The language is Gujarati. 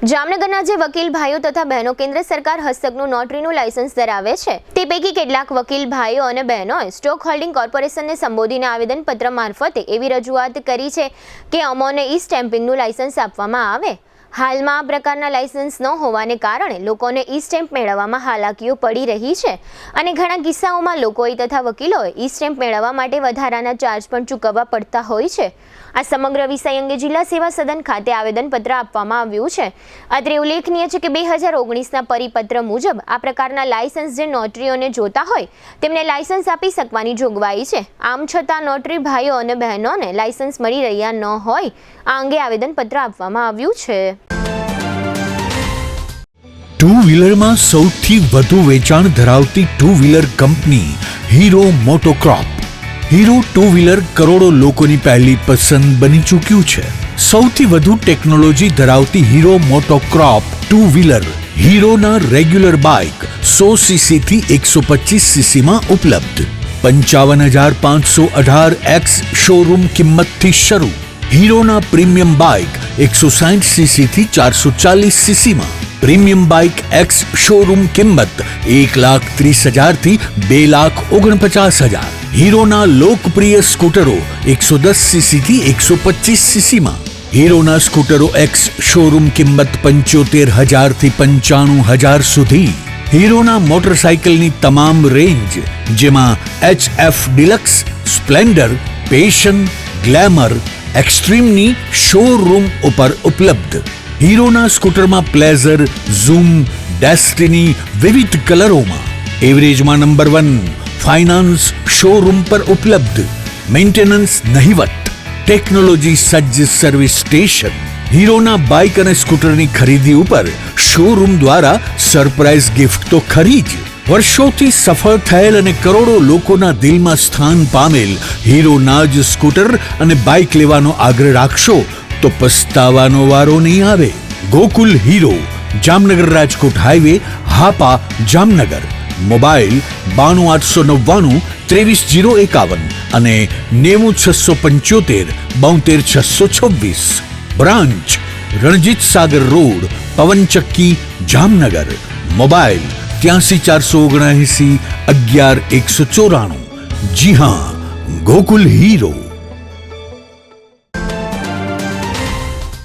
જામનગરના જે વકીલ ભાઈઓ તથા બહેનો કેન્દ્ર સરકાર હસ્તકનું નોટરીનું લાયસન્સ ધરાવે છે તે પૈકી કેટલાક વકીલ ભાઈઓ અને બહેનોએ સ્ટોક હોલ્ડિંગ કોર્પોરેશનને સંબોધીને આવેદનપત્ર મારફતે એવી રજૂઆત કરી છે કે અમોને ઈ સ્ટેમ્પિંગનું લાયસન્સ આપવામાં આવે। હાલમાં આ પ્રકારના લાયસન્સ ન હોવાને કારણે લોકોને ઈ સ્ટેમ્પ મેળવવામાં હાલાકીઓ પડી રહી છે અને ઘણા કિસ્સાઓમાં લોકોએ તથા વકીલોએ ઈ સ્ટેમ્પ મેળવવા માટે વધારાના ચાર્જ પણ ચૂકવવા પડતા હોય છે। આ સમગ્ર વિષય અંગે જિલ્લા સેવા સદન ખાતે આવેદનપત્ર આપવામાં આવ્યું છે। અત્રે ઉલ્લેખનીય છે કે 2019ના પરિપત્ર મુજબ આ પ્રકારના લાયસન્સ જે નોટરીઓને જોતા હોય તેમને લાયસન્સ આપી શકવાની જોગવાઈ છે। આમ છતાં નોટરી ભાઈઓ અને બહેનોને લાયસન્સ મળી રહ્યા ન હોય આ અંગે આવેદનપત્ર આપવામાં આવ્યું છે। ટુ વ્હીલરમાં સૌથી વધુ વેચાણ ધરાવતી ટુ વ્હીલર કંપની હીરો મોટોક્રોપ। હીરો ટુ વ્હીલર કરોડો લોકોની પહેલી પસંદ બની ચૂક્યું છે। સૌથી વધુ ટેકનોલોજી ધરાવતી હીરો મોટોક્રોપ ટુ વ્હીલર હીરોના રેગ્યુલર બાઇક 100 સીસી થી 125 સીસી માં ઉપલબ્ધ। 55,518 શોરૂમ કિંમતથી શરૂ। હીરોના પ્રીમિયમ બાઇક 160 સીસી થી 440 સીસી માં। પ્રીમિયમ બાઇક એક્સ શોરૂમ કિંમત 1,30,000 થી 2,49,000। હીરોના લોકપ્રિય સ્કૂટરો 110 સીસી થી 125 સીસી માં। હીરોના સ્કૂટરો એક્સ શોરૂમ કિંમત 75,000 થી 95,000 સુધી। હીરોના મોટરસાઇકલની તમામ રેન્જ જેમાં HF Deluxe, Splendor, Passion, Glamour, એક્સ્ટ્રીમની શોરૂમ ઉપર ઉપલબ્ધ। હીરોના સ્કૂટરમાં પ્લેઝર, ઝૂમ, ડેસ્ટિની વિવિધ કલરોમાં। એવરેજમાં નંબર 1 ફાઇનાન્સ શોરૂમ પર ઉપલબ્ધ। મેન્ટેનન્સ નહિવત, ટેકનોલોજી સજ્જ સર્વિસ સ્ટેશન। હીરોના બાઇક અને સ્કૂટરની ખરીદી ઉપર શોરૂમ દ્વારા સરપ્રાઇઝ ગિફ્ટ તો ખરી જ। વર્ષોથી સફળ થયેલ અને કરોડો લોકોના દિલમાં સ્થાન પામેલ હીરોના જ સ્કૂટર અને બાઇક લેવાનો આગ્રહ રાખશો તો પસ્તાવાનો વારો નહીં આવે। Gokul hero, Jamnagar Rajkot highway, Hapa, Jamnagar. Mobile 92 899 23 051 અને 90 675 72 626। Branch Ranjit Sagar road, પવનચક્કી, Jamnagar. Mobile 83 479 11 194। જી હા, ગોકુલ હીરો।